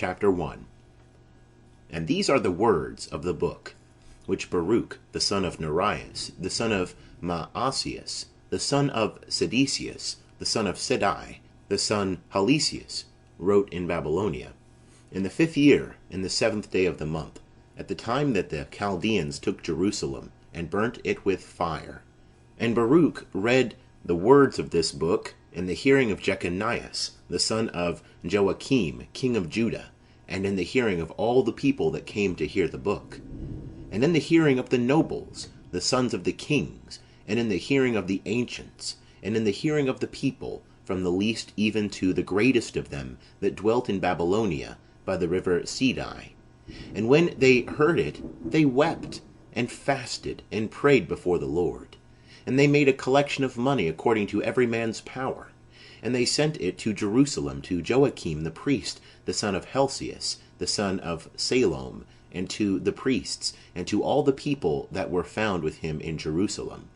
Chapter 1. And these are the words of the book, which Baruch, the son of Neriah, the son of Maaseiah, the son of Sedecius, the son of Sedai, the son Halesius, wrote in Babylonia, in the 5th year, in the 7th day of the month, at the time that the Chaldeans took Jerusalem, and burnt it with fire. And Baruch read the words of this book in the hearing of Jeconiah, the son of Joachim, king of Judah, and in the hearing of all the people that came to hear the book, and in the hearing of the nobles, the sons of the kings, and in the hearing of the ancients, and in the hearing of the people, from the least even to the greatest of them that dwelt in Babylonia by the river Sidai. And when they heard it, they wept, and fasted, and prayed before the Lord. And they made a collection of money according to every man's power. And they sent it to Jerusalem to Joachim the priest, the son of Helcias, the son of Salom, and to the priests, and to all the people that were found with him in Jerusalem,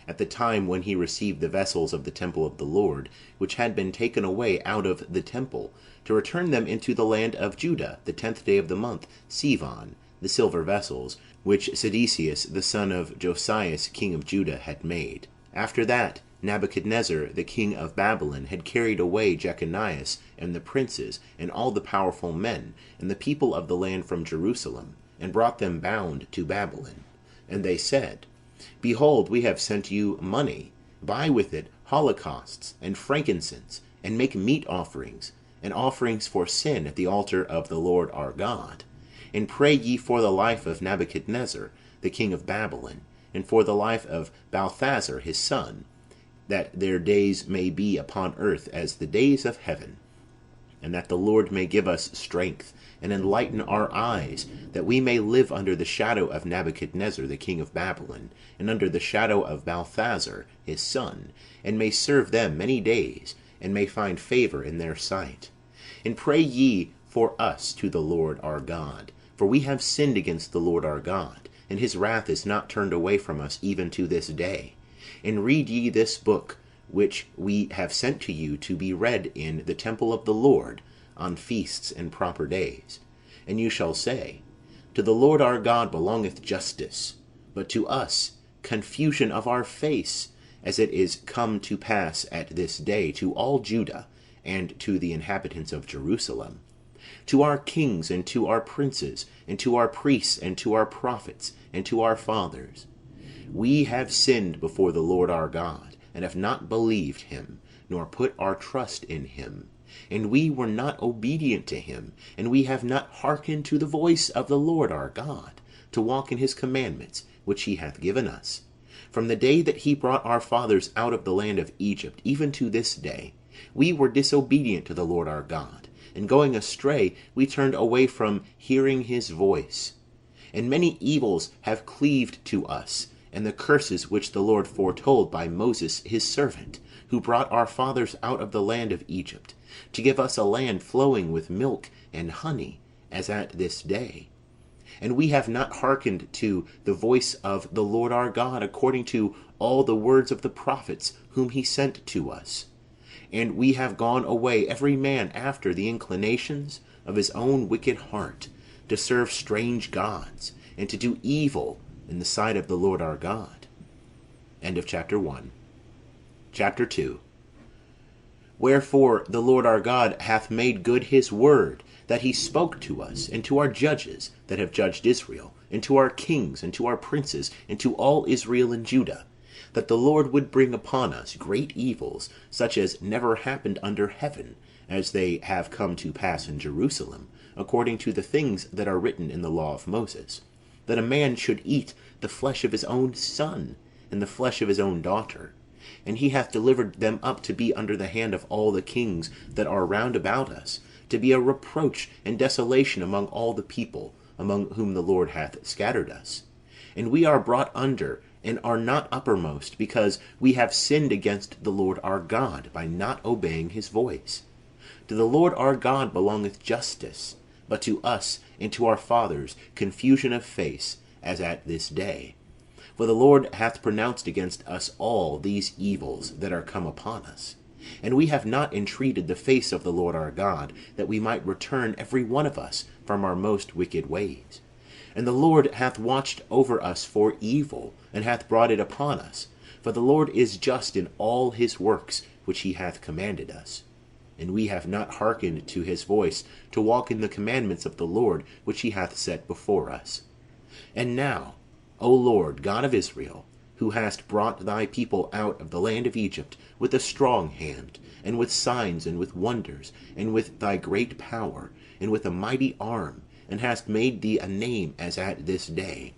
at the time when he received the vessels of the temple of the Lord, which had been taken away out of the temple, to return them into the land of Judah, the 10th day of the month, Sivan, the silver vessels, which Sedecius the son of Josias king of Judah had made. After that, Nebuchadnezzar the king of Babylon had carried away Jeconiah and the princes and all the powerful men and the people of the land from Jerusalem, and brought them bound to Babylon. And they said, Behold, we have sent you money. Buy with it holocausts and frankincense, and make meat offerings, and offerings for sin at the altar of the Lord our God. And pray ye for the life of Nebuchadnezzar, the king of Babylon, and for the life of Balthazar his son, that their days may be upon earth as the days of heaven, and that the Lord may give us strength, and enlighten our eyes, that we may live under the shadow of Nebuchadnezzar the king of Babylon, and under the shadow of Balthazar his son, and may serve them many days, and may find favor in their sight. And pray ye for us to the Lord our God, for we have sinned against the Lord our God, and his wrath is not turned away from us even to this day. And read ye this book, which we have sent to you to be read in the temple of the Lord, on feasts and proper days. And you shall say, To the Lord our God belongeth justice, but to us confusion of our face, as it is come to pass at this day to all Judah, and to the inhabitants of Jerusalem, to our kings, and to our princes, and to our priests, and to our prophets, and to our fathers. We have sinned before the Lord our God, and have not believed him, nor put our trust in him. And we were not obedient to him, and we have not hearkened to the voice of the Lord our God, to walk in his commandments, which he hath given us. From the day that he brought our fathers out of the land of Egypt, even to this day, we were disobedient to the Lord our God, and going astray, we turned away from hearing his voice. And many evils have cleaved to us, and the curses which the Lord foretold by Moses his servant, who brought our fathers out of the land of Egypt, to give us a land flowing with milk and honey, as at this day. And we have not hearkened to the voice of the Lord our God, according to all the words of the prophets whom he sent to us. And we have gone away every man after the inclinations of his own wicked heart, to serve strange gods, and to do evil in the sight of the Lord our God. End of chapter 1. Chapter 2. Wherefore the Lord our God hath made good his word that he spoke to us, and to our judges that have judged Israel, and to our kings, and to our princes, and to all Israel and Judah, that the Lord would bring upon us great evils, such as never happened under heaven, as they have come to pass in Jerusalem, according to the things that are written in the law of Moses, that a man should eat the flesh of his own son, and the flesh of his own daughter. And he hath delivered them up to be under the hand of all the kings that are round about us, to be a reproach and desolation among all the people, among whom the Lord hath scattered us. And we are brought under, and are not uppermost, because we have sinned against the Lord our God, by not obeying his voice. To the Lord our God belongeth justice, but to us and to our fathers confusion of face, as at this day. For the Lord hath pronounced against us all these evils that are come upon us. And we have not entreated the face of the Lord our God, that we might return every one of us from our most wicked ways. And the Lord hath watched over us for evil, and hath brought it upon us. For the Lord is just in all his works which he hath commanded us. And we have not hearkened to his voice, to walk in the commandments of the Lord which he hath set before us. And now, O Lord, God of Israel, who hast brought thy people out of the land of Egypt with a strong hand, and with signs, and with wonders, and with thy great power, and with a mighty arm, and hast made thee a name as at this day.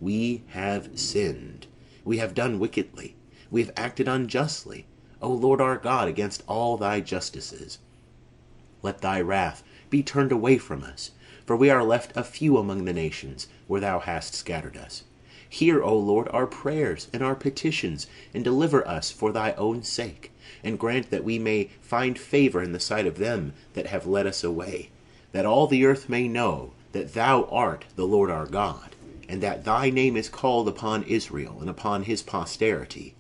We have sinned, we have done wickedly, we have acted unjustly, O Lord our God, against all thy justices. Let thy wrath be turned away from us, for we are left a few among the nations where thou hast scattered us. Hear, O Lord, our prayers and our petitions, and deliver us for thy own sake, and grant that we may find favor in the sight of them that have led us away, that all the earth may know that thou art the Lord our God, and that thy name is called upon Israel and upon his posterity.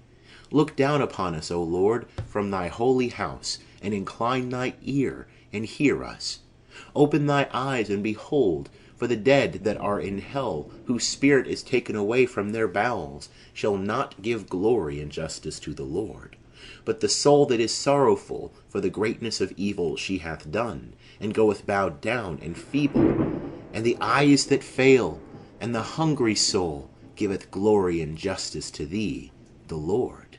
Look down upon us, O Lord, from thy holy house, and incline thy ear, and hear us. Open thy eyes, and behold, for the dead that are in hell, whose spirit is taken away from their bowels, shall not give glory and justice to the Lord. But the soul that is sorrowful for the greatness of evil she hath done, and goeth bowed down and feeble, and the eyes that fail, and the hungry soul, giveth glory and justice to thee, the Lord.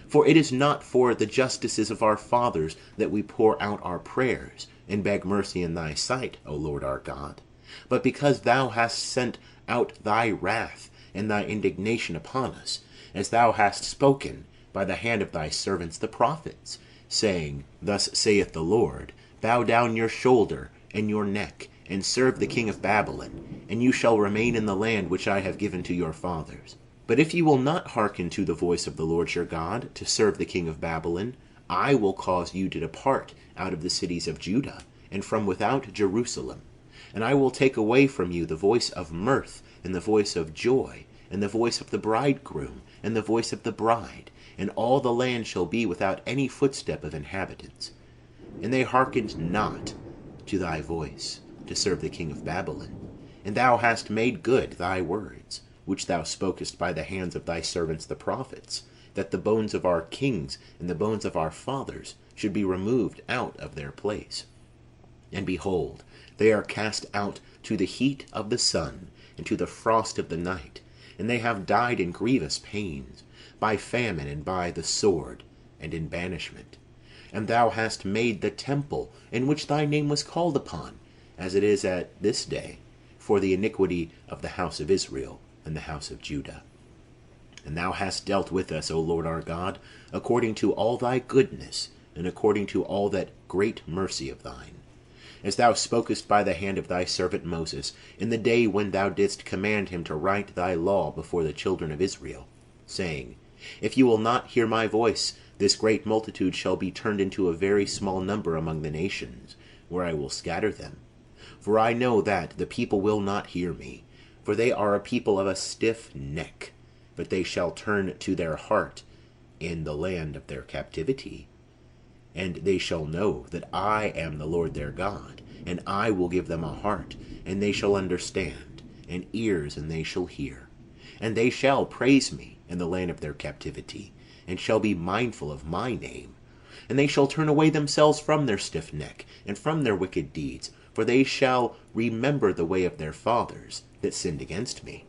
For it is not for the justices of our fathers that we pour out our prayers, and beg mercy in thy sight, O Lord our God, but because thou hast sent out thy wrath and thy indignation upon us, as thou hast spoken by the hand of thy servants the prophets, saying, Thus saith the Lord, bow down your shoulder and your neck, and serve the king of Babylon, and you shall remain in the land which I have given to your fathers. But if you will not hearken to the voice of the Lord your God, to serve the king of Babylon, I will cause you to depart out of the cities of Judah, and from without Jerusalem. And I will take away from you the voice of mirth, and the voice of joy, and the voice of the bridegroom, and the voice of the bride, and all the land shall be without any footstep of inhabitants. And they hearkened not to thy voice, to serve the king of Babylon. And thou hast made good thy words, which thou spokest by the hands of thy servants the prophets, that the bones of our kings and the bones of our fathers should be removed out of their place. And behold, they are cast out to the heat of the sun, and to the frost of the night, and they have died in grievous pains, by famine, and by the sword, and in banishment. And thou hast made the temple in which thy name was called upon, as it is at this day, for the iniquity of the house of Israel and the house of Judah. And thou hast dealt with us, O Lord our God, according to all thy goodness, and according to all that great mercy of thine, as thou spokest by the hand of thy servant Moses, in the day when thou didst command him to write thy law before the children of Israel, saying, If you will not hear my voice, this great multitude shall be turned into a very small number among the nations, where I will scatter them. For I know that the people will not hear me, for they are a people of a stiff neck, but they shall turn to their heart in the land of their captivity. And they shall know that I am the Lord their God, and I will give them a heart, and they shall understand, and ears, and they shall hear. And they shall praise me in the land of their captivity, and shall be mindful of my name. And they shall turn away themselves from their stiff neck, and from their wicked deeds, for they shall remember the way of their fathers that sinned against me.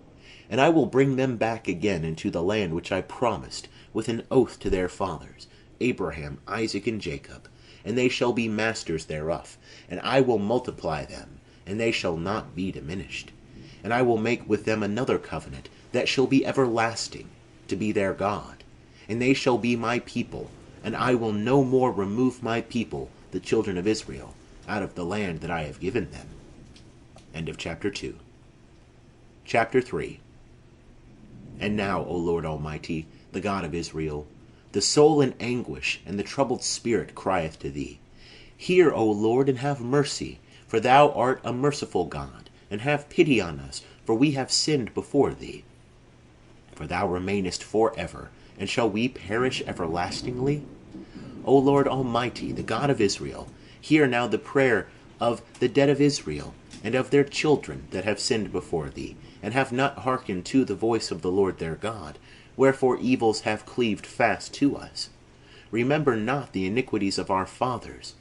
And I will bring them back again into the land which I promised with an oath to their fathers, Abraham, Isaac, and Jacob, and they shall be masters thereof, and I will multiply them, and they shall not be diminished. And I will make with them another covenant that shall be everlasting, to be their God, and they shall be my people, and I will no more remove my people, the children of Israel, out of the land that I have given them. End of chapter 2. Chapter 3. And now, O Lord Almighty, the God of Israel, the soul in anguish and the troubled spirit crieth to thee. Hear, O Lord, and have mercy, for thou art a merciful God, and have pity on us, for we have sinned before thee. For thou remainest for ever, and shall we perish everlastingly? O Lord Almighty, the God of Israel, hear now the prayer of the dead of Israel, and of their children that have sinned before thee, and have not hearkened to the voice of the Lord their God, wherefore evils have cleaved fast to us. Remember not the iniquities of our fathers,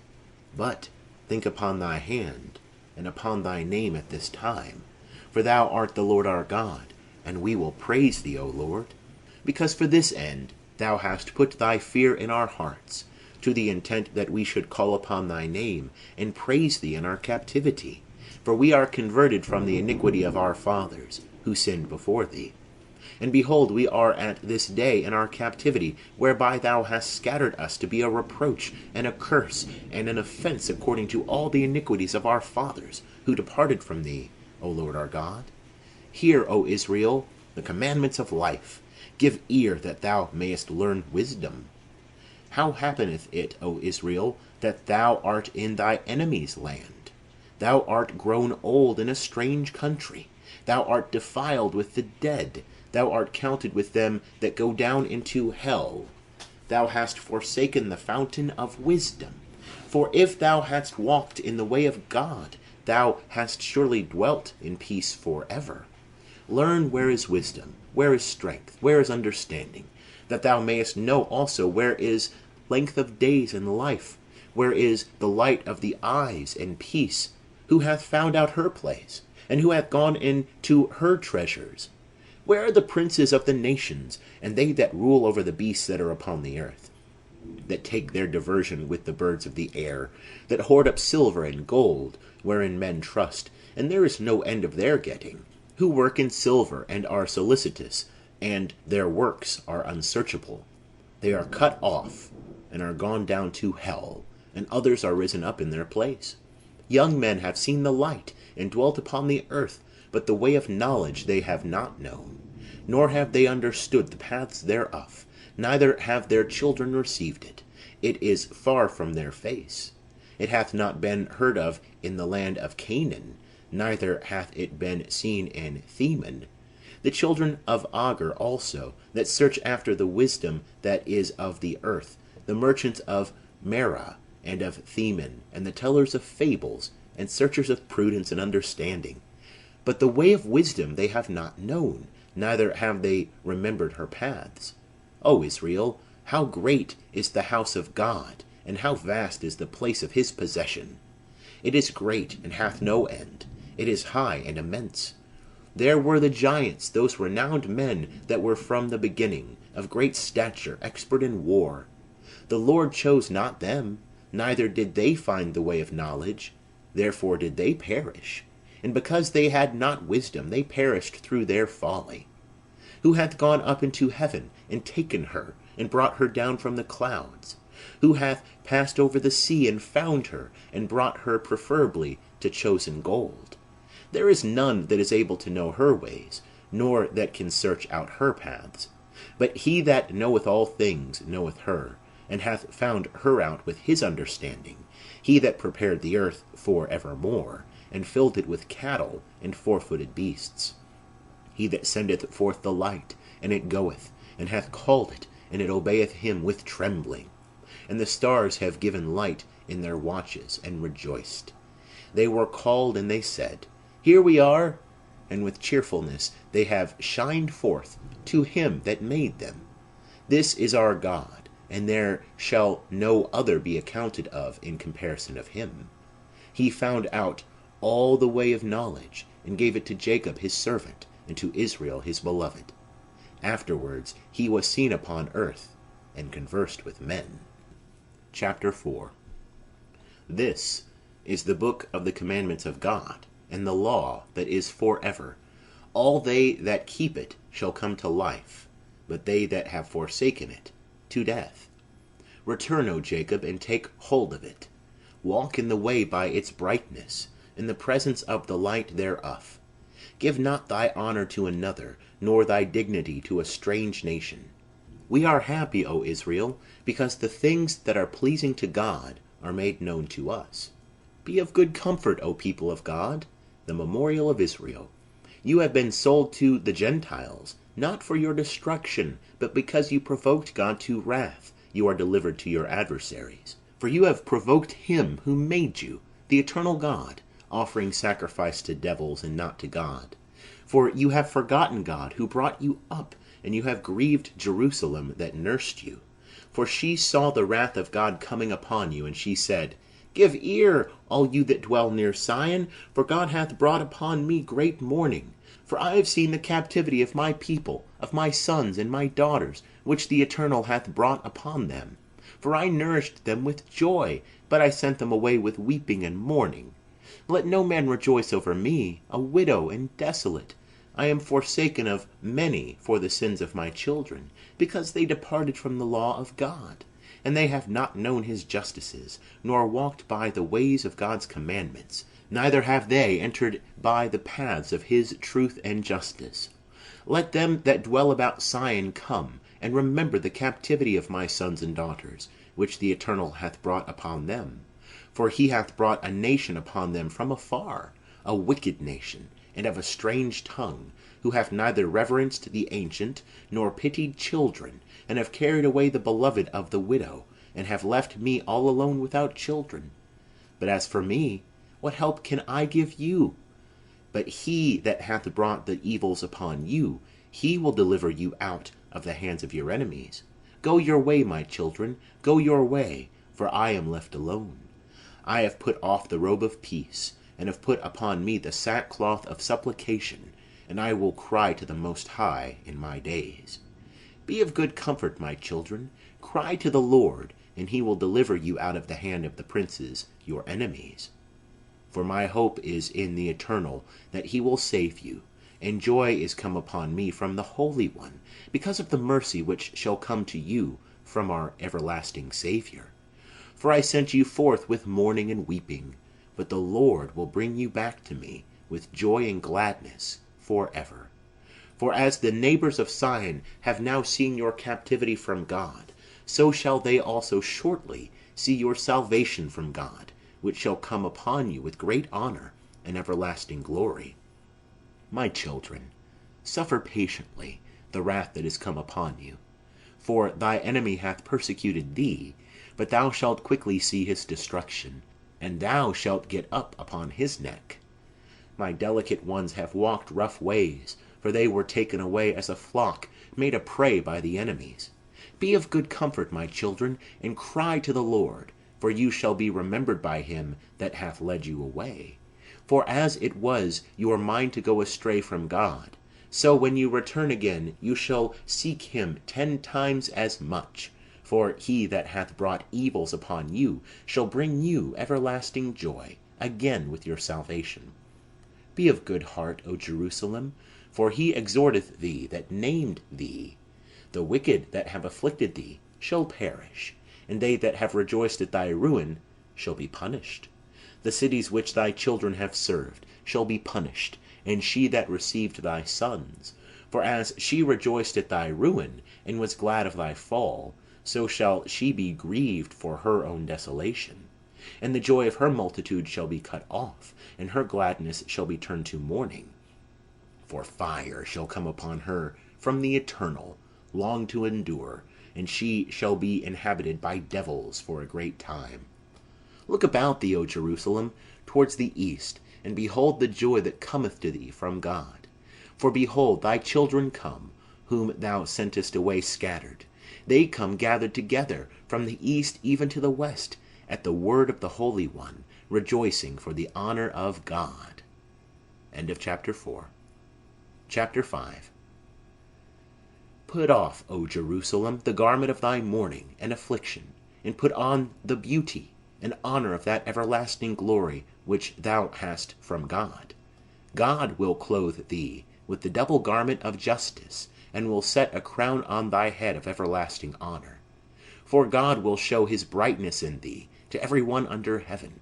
but think upon thy hand, and upon thy name at this time. For thou art the Lord our God, and we will praise thee, O Lord. Because for this end thou hast put thy fear in our hearts, to the intent that we should call upon thy name, and praise thee in our captivity. For we are converted from the iniquity of our fathers, who sinned before thee. And behold, we are at this day in our captivity, whereby thou hast scattered us to be a reproach, and a curse, and an offence, according to all the iniquities of our fathers, who departed from thee, O Lord our God. Hear, O Israel, the commandments of life. Give ear that thou mayest learn wisdom. How happeneth it, O Israel, that thou art in thy enemy's land? Thou art grown old in a strange country. Thou art defiled with the dead. Thou art counted with them that go down into hell. Thou hast forsaken the fountain of wisdom. For if thou hadst walked in the way of God, thou hast surely dwelt in peace forever. Learn where is wisdom, where is strength, where is understanding, that thou mayest know also where is length of days and life, where is the light of the eyes and peace, who hath found out her place, and who hath gone into her treasures. Where are the princes of the nations, and they that rule over the beasts that are upon the earth, that take their diversion with the birds of the air, that hoard up silver and gold, wherein men trust, and there is no end of their getting, who work in silver and are solicitous, and their works are unsearchable? They are cut off, and are gone down to hell, and others are risen up in their place. Young men have seen the light, and dwelt upon the earth, but the way of knowledge they have not known, nor have they understood the paths thereof, neither have their children received it. It is far from their face. It hath not been heard of in the land of Canaan, neither hath it been seen in Theman. The children of Agar also, that search after the wisdom that is of the earth, the merchants of Merah and of Theman, and the tellers of fables, and searchers of prudence and understanding. But the way of wisdom they have not known, neither have they remembered her paths. O Israel, how great is the house of God, and how vast is the place of his possession! It is great, and hath no end. It is high and immense. There were the giants, those renowned men that were from the beginning, of great stature, expert in war. The Lord chose not them, neither did they find the way of knowledge. Therefore did they perish. And because they had not wisdom, they perished through their folly. Who hath gone up into heaven, and taken her, and brought her down from the clouds? Who hath passed over the sea, and found her, and brought her preferably to chosen gold? There is none that is able to know her ways, nor that can search out her paths. But he that knoweth all things knoweth her, and hath found her out with his understanding, he that prepared the earth for evermore, and filled it with cattle and four-footed beasts. He that sendeth forth the light, and it goeth, and hath called it, and it obeyeth him with trembling. And the stars have given light in their watches, and rejoiced. They were called, and they said, Here we are. And with cheerfulness they have shined forth to him that made them. This is our God, and there shall no other be accounted of in comparison of him. He found out all the way of knowledge, and gave it to Jacob his servant, and to Israel his beloved. Afterwards he was seen upon earth, and conversed with men. Chapter 4. This is the book of the commandments of God, and the law that is forever. All they that keep it shall come to life, but they that have forsaken it, to death. Return, O Jacob, and take hold of it. Walk in the way by its brightness, in the presence of the light thereof. Give not thy honor to another, nor thy dignity to a strange nation. We are happy, O Israel, because the things that are pleasing to God are made known to us. Be of good comfort, O people of God, the memorial of Israel. You have been sold to the Gentiles, not for your destruction, but because you provoked God to wrath, you are delivered to your adversaries. For you have provoked him who made you, the eternal God, offering sacrifice to devils and not to God. For you have forgotten God, who brought you up, and you have grieved Jerusalem that nursed you. For she saw the wrath of God coming upon you, and she said, Give ear, all you that dwell near Sion, for God hath brought upon me great mourning. For I have seen the captivity of my people, of my sons and my daughters, which the Eternal hath brought upon them. For I nourished them with joy, but I sent them away with weeping and mourning. Let no man rejoice over me, a widow and desolate. I am forsaken of many for the sins of my children, because they departed from the law of God. And they have not known his justices, nor walked by the ways of God's commandments, neither have they entered by the paths of his truth and justice. Let them that dwell about Sion come, and remember the captivity of my sons and daughters, which the Eternal hath brought upon them. For he hath brought a nation upon them from afar, a wicked nation, and of a strange tongue, who have neither reverenced the ancient, nor pitied children, and have carried away the beloved of the widow, and have left me all alone without children. But as for me, what help can I give you? But he that hath brought the evils upon you, he will deliver you out of the hands of your enemies. Go your way, my children, go your way, for I am left alone. I have put off the robe of peace, and have put upon me the sackcloth of supplication, and I will cry to the Most High in my days. Be of good comfort, my children, cry to the Lord, and he will deliver you out of the hand of the princes, your enemies. For my hope is in the Eternal, that he will save you, and joy is come upon me from the Holy One, because of the mercy which shall come to you from our everlasting Saviour. For I sent you forth with mourning and weeping, but the Lord will bring you back to me with joy and gladness forever. For as the neighbours of Sion have now seen your captivity from God, so shall they also shortly see your salvation from God, which shall come upon you with great honour and everlasting glory. My children, suffer patiently the wrath that is come upon you. For thy enemy hath persecuted thee, but thou shalt quickly see his destruction, and thou shalt get up upon his neck. My delicate ones have walked rough ways, for they were taken away as a flock, made a prey by the enemies. Be of good comfort, my children, and cry to the Lord, for you shall be remembered by him that hath led you away. For as it was your mind to go astray from God, so when you return again you shall seek him 10 times as much. For he that hath brought evils upon you shall bring you everlasting joy again with your salvation. Be of good heart, O Jerusalem, for he exhorteth thee that named thee. The wicked that have afflicted thee shall perish, and they that have rejoiced at thy ruin shall be punished. The cities which thy children have served shall be punished, and she that received thy sons. For as she rejoiced at thy ruin, and was glad of thy fall, so shall she be grieved for her own desolation. And the joy of her multitude shall be cut off, and her gladness shall be turned to mourning. For fire shall come upon her from the Eternal, long to endure, and she shall be inhabited by devils for a great time. Look about thee, O Jerusalem, towards the east, and behold the joy that cometh to thee from God. For behold, thy children come, whom thou sentest away scattered. They come gathered together from the east even to the west, at the word of the Holy One, rejoicing for the honour of God. End of chapter 4. Chapter 5. Put off, O Jerusalem, the garment of thy mourning and affliction, and put on the beauty and honour of that everlasting glory which thou hast from God. God will clothe thee with the double garment of justice, and will set a crown on thy head of everlasting honour. For God will show his brightness in thee to every one under heaven.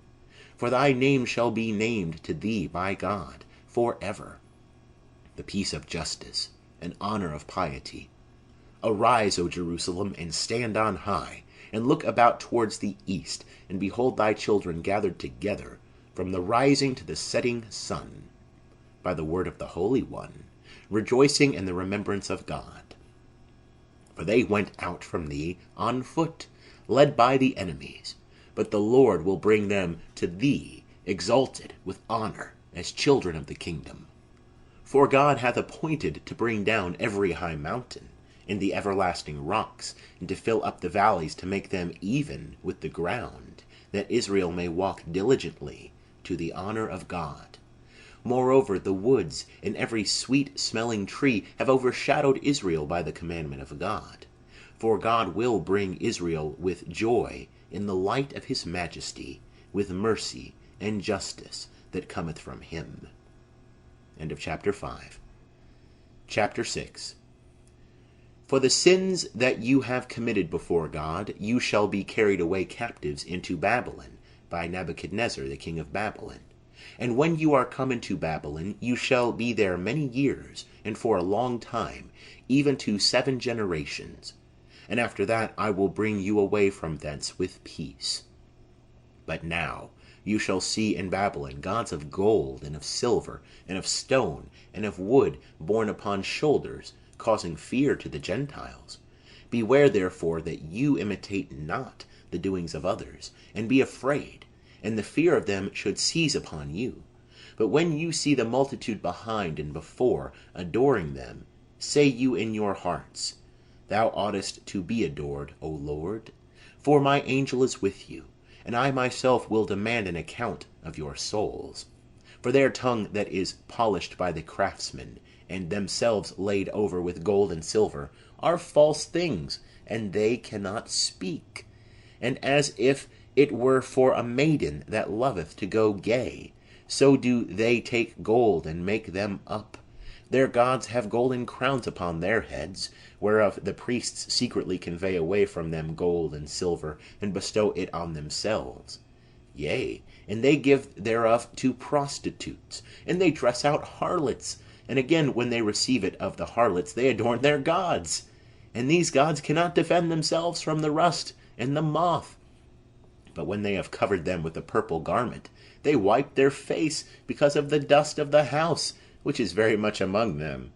For thy name shall be named to thee by God for ever. The peace of justice and honour of piety. Arise, O Jerusalem, and stand on high, and look about towards the east, and behold thy children gathered together from the rising to the setting sun, by the word of the Holy One, rejoicing in the remembrance of God. For they went out from thee on foot, led by the enemies. But the Lord will bring them to thee, exalted with honour, as children of the kingdom. For God hath appointed to bring down every high mountain, and the everlasting rocks, and to fill up the valleys, to make them even with the ground, that Israel may walk diligently to the honour of God. Moreover, the woods and every sweet-smelling tree have overshadowed Israel by the commandment of God. For God will bring Israel with joy in the light of his majesty, with mercy and justice that cometh from him. End of chapter 5. Chapter 6. For the sins that you have committed before God, you shall be carried away captives into Babylon by Nebuchadnezzar the king of Babylon. And when you are come into Babylon, you shall be there many years, and for a long time, even to 7 generations. And after that I will bring you away from thence with peace. But now you shall see in Babylon gods of gold, and of silver, and of stone, and of wood, borne upon shoulders, causing fear to the Gentiles. Beware therefore that you imitate not the doings of others, and be afraid, and the fear of them should seize upon you. But when you see the multitude behind and before, adoring them, say you in your hearts, Thou oughtest to be adored, O Lord, for my angel is with you, and I myself will demand an account of your souls. For their tongue that is polished by the craftsmen, and themselves laid over with gold and silver, are false things, and they cannot speak. And as if it were for a maiden that loveth to go gay, so do they take gold and make them up. Their gods have golden crowns upon their heads, whereof the priests secretly convey away from them gold and silver, and bestow it on themselves. Yea, and they give thereof to prostitutes, and they dress out harlots, and again when they receive it of the harlots, they adorn their gods. And these gods cannot defend themselves from the rust and the moth. But when they have covered them with a purple garment, they wipe their face because of the dust of the house, which is very much among them.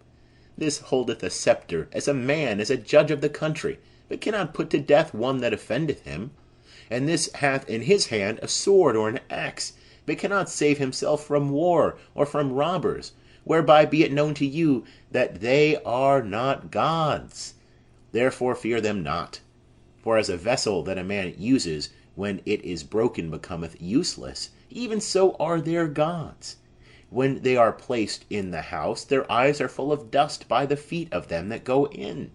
This holdeth a sceptre, as a man, as a judge of the country, but cannot put to death one that offendeth him. And this hath in his hand a sword or an axe, but cannot save himself from war or from robbers, whereby be it known to you that they are not gods. Therefore fear them not. For as a vessel that a man uses when it is broken becometh useless, even so are their gods. When they are placed in the house, their eyes are full of dust by the feet of them that go in.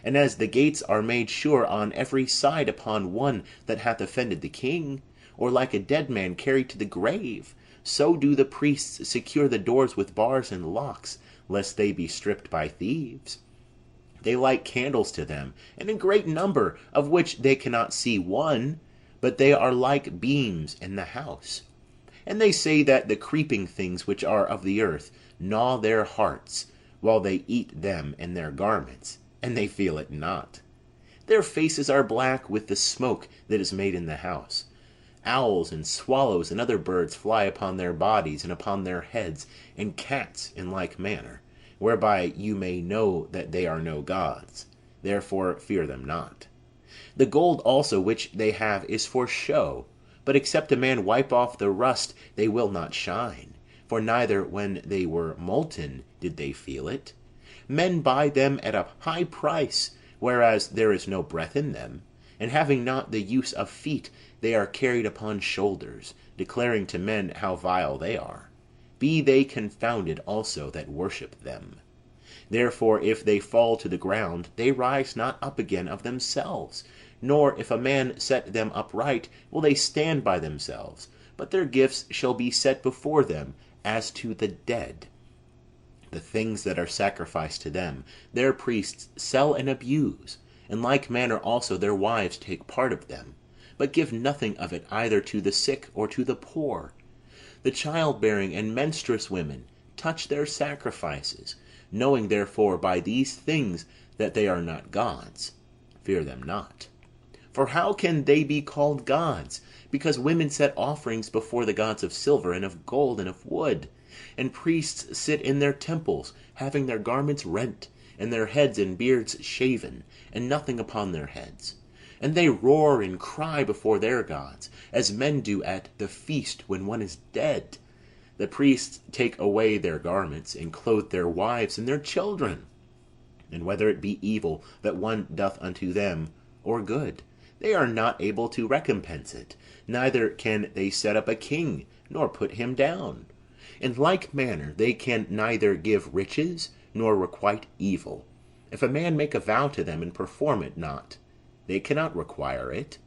And as the gates are made sure on every side upon one that hath offended the king, or like a dead man carried to the grave, so do the priests secure the doors with bars and locks, lest they be stripped by thieves. They light candles to them, and in great number, of which they cannot see one, but they are like beams in the house. And they say that the creeping things which are of the earth gnaw their hearts, while they eat them in their garments, and they feel it not. Their faces are black with the smoke that is made in the house. Owls and swallows and other birds fly upon their bodies and upon their heads, and cats in like manner, whereby you may know that they are no gods. Therefore fear them not. The gold also which they have is for show, but except a man wipe off the rust, they will not shine, for neither when they were molten did they feel it. Men buy them at a high price, whereas there is no breath in them, and having not the use of feet, they are carried upon shoulders, declaring to men how vile they are. Be they confounded also that worship them. Therefore if they fall to the ground, they rise not up again of themselves, nor if a man set them upright, will they stand by themselves, but their gifts shall be set before them as to the dead. The things that are sacrificed to them, their priests sell and abuse. In like manner also their wives take part of them, but give nothing of it either to the sick or to the poor. The childbearing and menstruous women touch their sacrifices, knowing therefore by these things that they are not gods. Fear them not. For how can they be called gods? Because women set offerings before the gods of silver and of gold and of wood. And priests sit in their temples, having their garments rent, and their heads and beards shaven, and nothing upon their heads. And they roar and cry before their gods, as men do at the feast when one is dead. The priests take away their garments, and clothe their wives and their children. And whether it be evil that one doth unto them, or good, they are not able to recompense it, neither can they set up a king, nor put him down. In like manner they can neither give riches, nor requite evil. If a man make a vow to them, and perform it not, they cannot require it.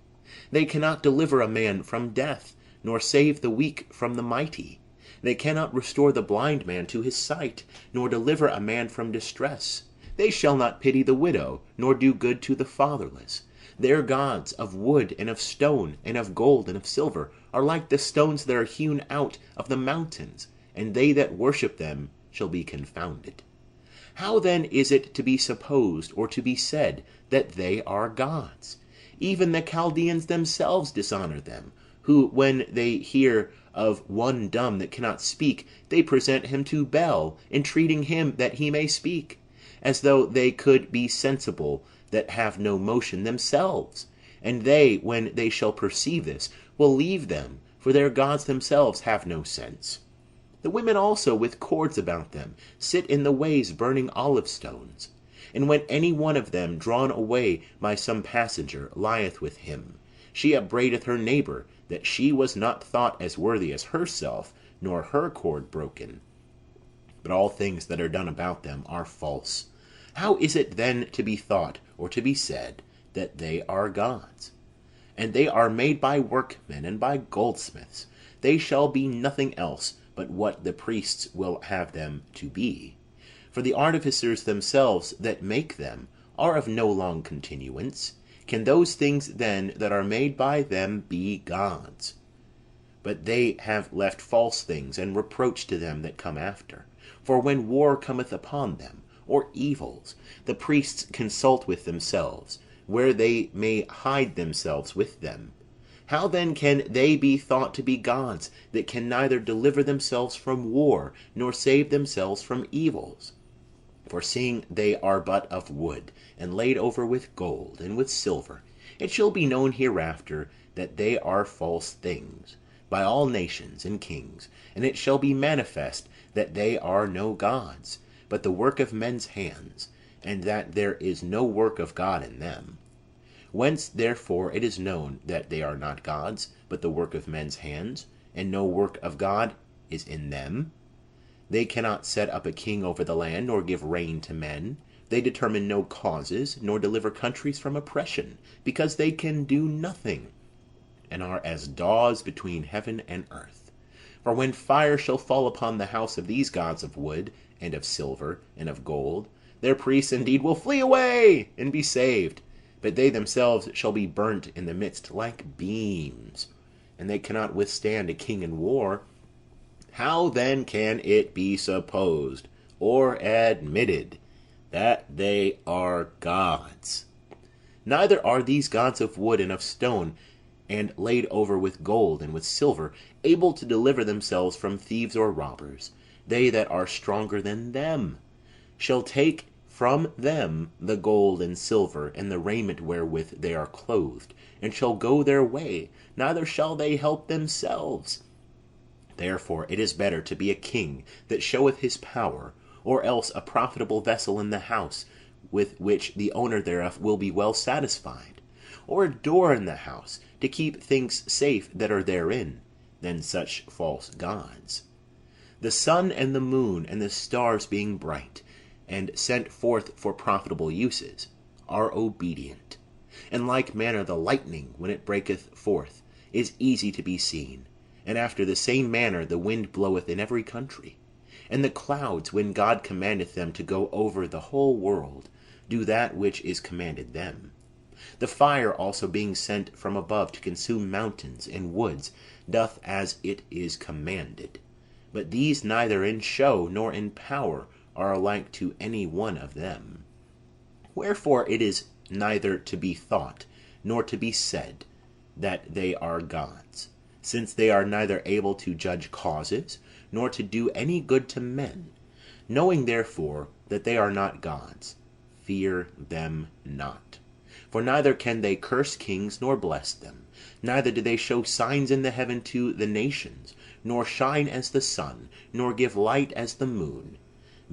They cannot deliver a man from death, nor save the weak from the mighty. They cannot restore the blind man to his sight, nor deliver a man from distress. They shall not pity the widow, nor do good to the fatherless. Their gods of wood and of stone, and of gold and of silver, are like the stones that are hewn out of the mountains, and they that worship them shall be confounded. How then is it to be supposed or to be said that they are gods? Even the Chaldeans themselves dishonour them, who, when they hear of one dumb that cannot speak, they present him to Bel, entreating him that he may speak, as though they could be sensible that have no motion themselves. And they, when they shall perceive this, will leave them, for their gods themselves have no sense. The women also, with cords about them, sit in the ways burning olive stones. And when any one of them, drawn away by some passenger, lieth with him, she upbraideth her neighbour, that she was not thought as worthy as herself, nor her cord broken. But all things that are done about them are false. How is it then to be thought, or to be said, that they are gods? And they are made by workmen, and by goldsmiths. They shall be nothing else but what the priests will have them to be. For the artificers themselves that make them are of no long continuance. Can those things then that are made by them be gods? But they have left false things, and reproach to them that come after. For when war cometh upon them, or evils, the priests consult with themselves, where they may hide themselves with them. How then can they be thought to be gods, that can neither deliver themselves from war, nor save themselves from evils? For seeing they are but of wood, and laid over with gold, and with silver, it shall be known hereafter that they are false things, by all nations and kings, and it shall be manifest that they are no gods, but the work of men's hands, and that there is no work of God in them. Whence therefore it is known that they are not gods, but the work of men's hands, and no work of God is in them. They cannot set up a king over the land, nor give rain to men. They determine no causes, nor deliver countries from oppression, because they can do nothing, and are as daws between heaven and earth. For when fire shall fall upon the house of these gods of wood, and of silver, and of gold, their priests indeed will flee away, and be saved. But they themselves shall be burnt in the midst like beams, and they cannot withstand a king in war. How then can it be supposed, or admitted, that they are gods? Neither are these gods of wood and of stone, and laid over with gold and with silver, able to deliver themselves from thieves or robbers. They that are stronger than them shall take from them the gold and silver, and the raiment wherewith they are clothed, and shall go their way, neither shall they help themselves. Therefore it is better to be a king that showeth his power, or else a profitable vessel in the house, with which the owner thereof will be well satisfied, or a door in the house, to keep things safe that are therein, than such false gods. The sun and the moon and the stars being bright, and sent forth for profitable uses, are obedient. In like manner the lightning, when it breaketh forth, is easy to be seen, and after the same manner the wind bloweth in every country. And the clouds, when God commandeth them to go over the whole world, do that which is commanded them. The fire also being sent from above to consume mountains and woods, doth as it is commanded. But these neither in show nor in power are alike to any one of them. Wherefore it is neither to be thought, nor to be said, that they are gods, since they are neither able to judge causes, nor to do any good to men. Knowing therefore that they are not gods, fear them not. For neither can they curse kings nor bless them, neither do they show signs in the heaven to the nations, nor shine as the sun, nor give light as the moon.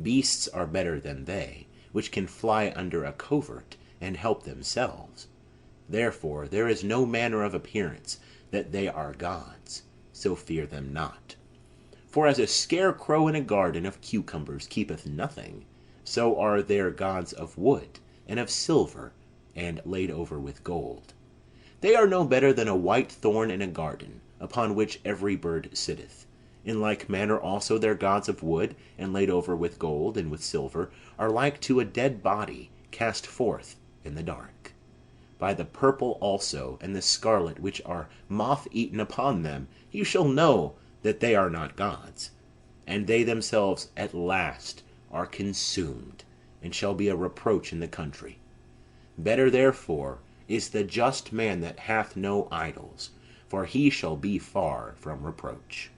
Beasts are better than they, which can fly under a covert, and help themselves. Therefore there is no manner of appearance that they are gods, so fear them not. For as a scarecrow in a garden of cucumbers keepeth nothing, so are their gods of wood, and of silver, and laid over with gold. They are no better than a white thorn in a garden, upon which every bird sitteth. In like manner also their gods of wood, and laid over with gold and with silver, are like to a dead body cast forth in the dark. By the purple also and the scarlet which are moth-eaten upon them, you shall know that they are not gods. And they themselves at last are consumed, and shall be a reproach in the country. Better therefore is the just man that hath no idols, for he shall be far from reproach.